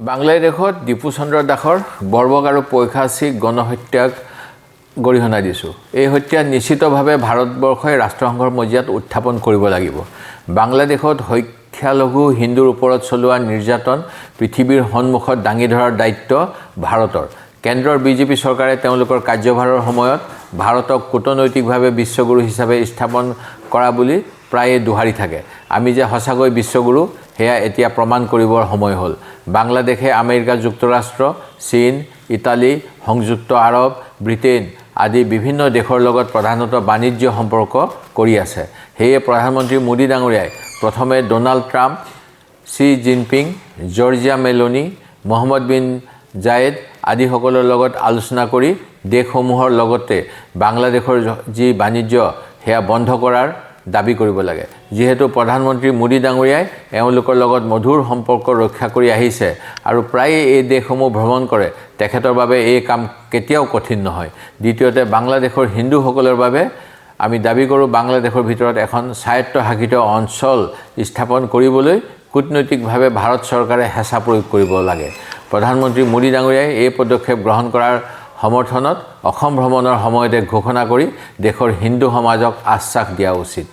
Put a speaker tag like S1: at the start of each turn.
S1: বাংলাদেশত দীপু চন্দ্ৰ দাসৰ বৰ্বক আৰু পৈশাচিক গণহত্যাক গৰিহণা দিছোঁ। এই হত্যা নিশ্চিতভাৱে ভাৰতবৰ্ষই ৰাষ্ট্ৰসংঘৰ মজিয়াত উত্থাপন কৰিব লাগিব। বাংলাদেশত সংখ্যালঘু হিন্দুৰ ওপৰত চলোৱা নিৰ্যাতন পৃথিৱীৰ সন্মুখত দাঙি ধৰাৰ দায়িত্ব ভাৰতৰ। কেন্দ্ৰৰ বিজেপি চৰকাৰে তেওঁলোকৰ কাৰ্যভাৰৰ সময়ত ভাৰতক কূটনৈতিকভাৱে বিশ্বগুৰু হিচাপে স্থাপন কৰা বুলি প্ৰায়ে দোহাৰি থাকে। আমি যে সঁচাকৈ বিশ্বগুৰু সেয়া এতিয়া প্ৰমাণ কৰিবৰ সময় হ'ল। বাংলাদেশে আমেৰিকা যুক্তৰাষ্ট্ৰ, চীন, ইটালী, সংযুক্ত আৰৱ, ব্ৰিটেইন আদি বিভিন্ন দেশৰ লগত প্ৰধানতঃ বাণিজ্য সম্পৰ্ক কৰি আছে। সেয়ে প্ৰধানমন্ত্ৰী মোদী ডাঙৰীয়াই প্ৰথমে ডোনাল্ড ট্ৰাম্প, শ্বি Jinping, Giorgia Meloni, Mohammed bin Zayed আদিসকলৰ লগত আলোচনা কৰি দেশসমূহৰ লগতে বাংলাদেশৰ যি বাণিজ্য সেয়া বন্ধ কৰাৰ দাবী কৰিব লাগে। যিহেতু প্ৰধানমন্ত্ৰী মোদী ডাঙৰীয়াই এওঁলোকৰ লগত মধুৰ সম্পৰ্ক ৰক্ষা কৰি আহিছে আৰু প্ৰায়ে এই দেশসমূহ ভ্ৰমণ কৰে, তেখেতৰ বাবে এই কাম কেতিয়াও কঠিন নহয়। দ্বিতীয়তে বাংলাদেশৰ হিন্দুসকলৰ বাবে আমি দাবী কৰোঁ বাংলাদেশৰ ভিতৰত এখন স্বায়ত্তশাসিত অঞ্চল স্থাপন কৰিবলৈ কূটনৈতিকভাৱে ভাৰত চৰকাৰে হেঁচা প্ৰয়োগ কৰিব লাগে। প্ৰধানমন্ত্ৰী মোদী ডাঙৰীয়াই এই পদক্ষেপ গ্ৰহণ কৰাৰ সমৰ্থনত অসম ভ্ৰমণৰ সময়তে ঘোষণা কৰি দেশৰ হিন্দু সমাজক আশ্বাস দিয়া উচিত।